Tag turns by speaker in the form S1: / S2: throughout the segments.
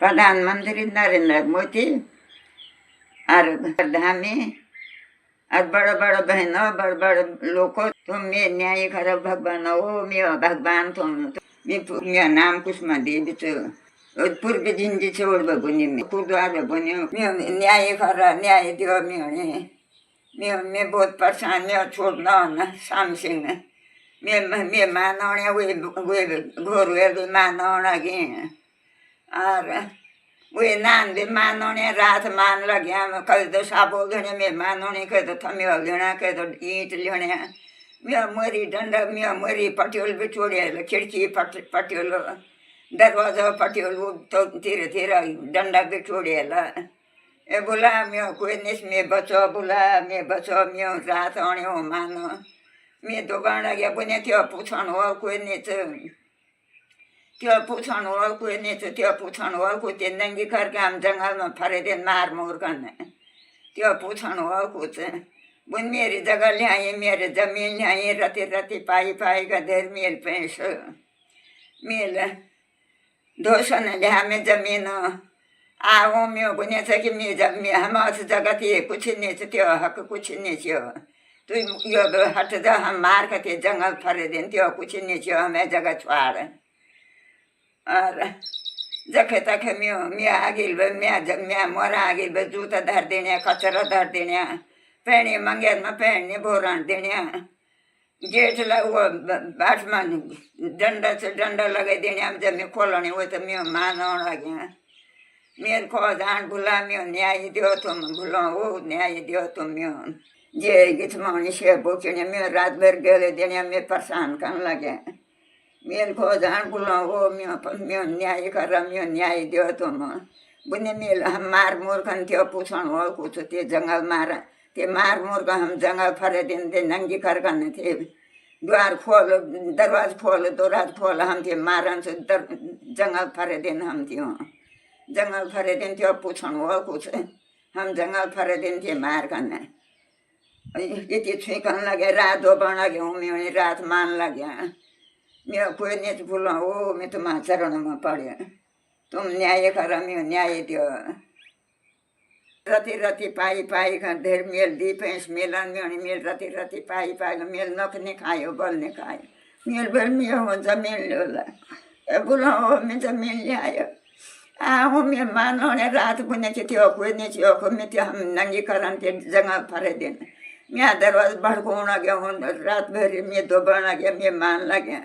S1: प्रधानमंत्री नरेंद्र मोदी और धामी और बड़े बड़े बहनों बड़े बड़े लोगों तुम मैं न्याय करो भगवान हो मैं भगवान तुम मैं नाम कुछ मत दे बिचो पूर्व जिंदगी छोड़ बगुनी में कुर्दवार बगुनी मैं न्याय कर न्याय दियो मैं बहुत परेशान मैं छोड़ना ना शाम सिंह मैं मानवने वे घोर वे मानवना गे और वे नान भी मानवने रात मान लग्या कल तो साबो लेने में मानवने कह तो थमे लेना कह तो ईंट लेने मैं मरी डंडा मैं मरी पटियोल भी छोड़े खिड़की पटियोल दरवाजा पटियोल तो धीरे धीरे डंडा भी छोड़े ए बोला मैं कोई नहीं मैं बचो मैं रात आने हो मानो मैं दोबारा गया बुने त्यो पूछन हो कोई नहीं त्यो पूछन हो कोई नहीं त्यो पूछन हो कुछ नंगी करके हम जंगल में फरे दिन मार मोर करने त्यो पूछन हो कुछ बुन मेरी जगह ले आई मेरे जमीन ले आई रति रति पाई का देर मेल पैस मेल दोषन ले हमें जमीन आओ मैं बुने से कि मैं हमारे जगह थी कुछ नहीं त्यो हक कुछ नहीं थियो तू यो हट जा हम मार के जंगल फरे दिन त्यो कुछ नहीं थियो हमें जगह छुआड़ और जखे तखे मैं आगिल मैं मोरा आगिल जूता धर देने कचरा धर देने पैणी मंगेर में पैणी बोरण देने गेट वो बाट में डंडा से डंडा लगे देने जब मैं खोलने वो तो मैं मानो लगे मेरे को जान बुला मैं न्याय दियो तुम बुला वो न्याय दियो तुम मैं जे गीत मौनी से बोचने मैं रात भर गले देने में परेशान करने लगे मेरे को जान बुला वो मैं न्याय कर मैं न्याय दियो तुम बुने मेल हम मार मोर कन त्यो पूछन हो कुछ ते जंगल मार ते मार मोर का हम जंगल फरे दिन दे नंगी कर करने थे द्वार खोल दरवाज खोल दरवाज खोल हम थे मारन से जंगल फरे दिन हम थियो जंगल फरे दिन त्यो पूछन हो कुछ हम जंगल फरे दिन थे मार करने ये छुकन लगे रात दो बन लगे मैं रात मान लगे मैं कोई नहीं भूला वो मैं तुम्हारे चरण में पड़े तुम न्याय कर मैं न्याय दियो रति रति पाई का ढेर मेल दी पैंस मेलन में मेल रति रति पाई मेल नख नहीं खायो बल नहीं खायो मेल बल में हो जमीन लो बोला हो मैं जमीन ले आयो आओ मैं मानो ने रात बुने के त्यो कोई नहीं थियो को मैं त्यो हम नंगी करन के जंगल फरे दिन मैं दरवाज भड़कोना गया हूँ रात भर मैं दो बना गया मैं मान लगे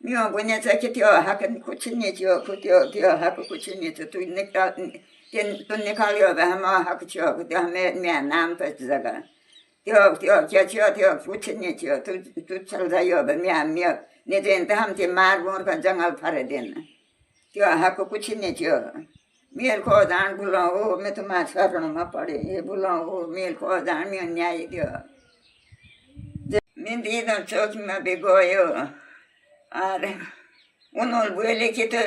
S1: मैं बुने से कि त्यो हक कुछ नहीं थियो त्यो हक कुछ नहीं थियो तू निकालियो हम हक थियो त्यो मैं नाम पे जगह त्यो क्या थियो त्यो कुछ नहीं थियो तू चल जाइयो मैं नहीं देन तो हम थे मार मोर का जंगल फरे दिन त्यो हक कुछ नहीं थियो मेरे को जान बुलाओ मैं तुम्हारे शरण में पड़े ये बुलाओ मेरे को जान मैं न्याय दियो मैं दिन चौक में भी गयो और उन्होंने बोले कि तो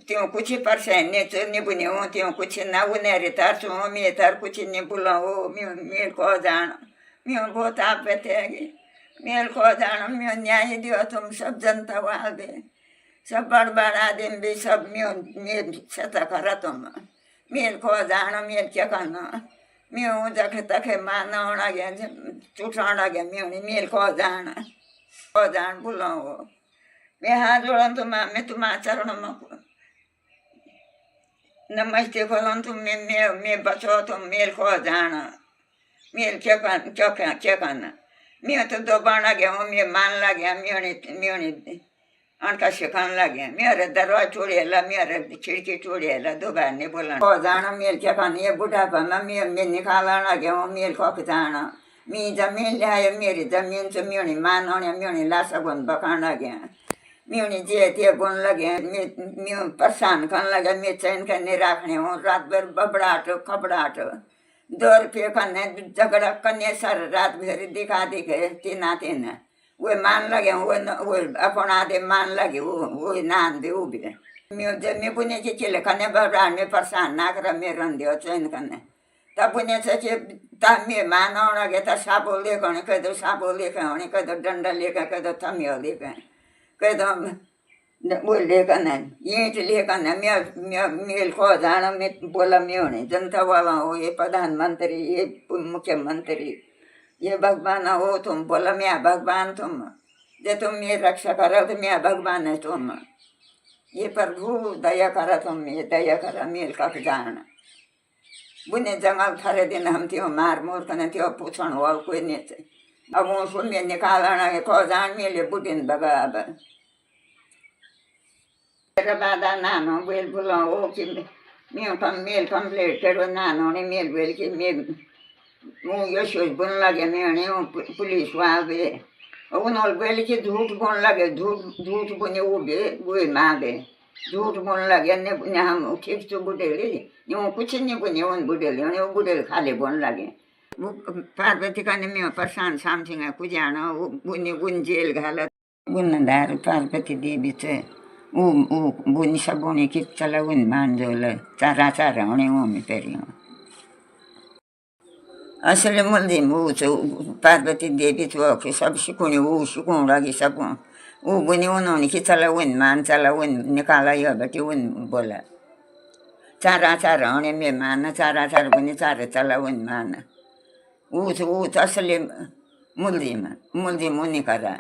S1: त्यों कुछ परसेंट नहीं बुने हो त्यों कुछ ना उन्हें तार सो मैं तार कुछ नहीं बुलाओ मेरे को जान मैं बहुत आप थे मेरे को जान मैं न्याय दियो तुम सब जनता वाल दे सब बड़ आदमी भी सब मैं सता करा तुम मेरे को जान मेरे क्या करना मैं हूँ जखे तखे मारना होना गया चुटाना गया मैं मेरे को जान बुलाओ मैं हाथ जोड़ा मैं तुम्हारे चरण में नमस्ते खोलन तुम मैं बचो तुम मेरे को जाना मेरे क्या करना मैं तो दो बना गया हूँ मैं मान लगे मैं अनका सिखाने लगे मेरे दरवाजा छोड़ेला मेरे खिड़की छोड़ेला दोबारा नहीं बोला को जाना मेरे क्या करना ये बुढ़ापा में मैं निकालना लगे हूँ मेरे को जाना मैं जमीन ले आया मेरी जमीन से म्यूनी मानने म्यूनी लाशा गुन बकान लगे म्यूनी जे थे बुन लगे मैं परेशान करने लगे मैं चैन करने रखने हूँ रात भर बबड़ाहट खबड़ाहट 2 रुपये करने झगड़ा करने सर रात भर दिखा दिखे तीन वो मान लगे वो अपन आधे मान लगे वो नान दे वो भी मैं बुने के चिले करने बबड़ाहट में परेशान ना कर मैं रन दियो चैन करने तब बुने से तब मैं मानो लगे तो साबो लेकर कह दो साबो लेकर होने कह दो डंडा लेकर कह दो थमियो लेकर कह दो बोलले का नहीं ईंट लेकर ना मेल को जाना मैं बोला मैं होने जनता वाला हो ये प्रधानमंत्री ये मुख्यमंत्री ये भगवान हो तुम बोला मैं भगवान तुम जे तुम मेरी रक्षा करो तो मैं भगवान है तुम ये प्रभु दया करा तुम ये दया करा मेल का जान बुने जंगल थारे दिन हम त्यो मार मोर कने त्यो पूछण हो कोई नहीं थे अब वो सुन में निकालना को जान मेले बुटिन बाबा अब बाधा नानो बेल बुला हो कि मेल कंप्लीट करो नानो ने मेल बेल की मेल वो यो सोच बुन लगे मेने पुलिस वहाँ बे उन्होंने बेल की झूठ बुन लगे झूठ बुने वो बे वो मागे झूठ बुन लगे ने हम ठीक तो बुढ़ेली यूँ कुछ नहीं बुने उन बुढ़ेली उन्हें वो बुढ़ेल खाली बुन लगे वो पार्वती का ने मैं परेशान सामसिंग कुछ आना वो बुने बुन जेल घाला बुन दार पार्वती देवी से वो बुनी सब बुनी कि चला उन मान जो ले चारा होने वो में पेरी हूँ असले मुल्दी वो तो पार्वती देवी तो कि सब शिकुनी वो शिकुन लगी सब वो बुनी उन्होंने कि चला उन मान चला उन निकाला या बेटी उन बोला चारा होने में मान चारा बुनी चारा चला उन मान वो तो असले मुल्दी मुनी करा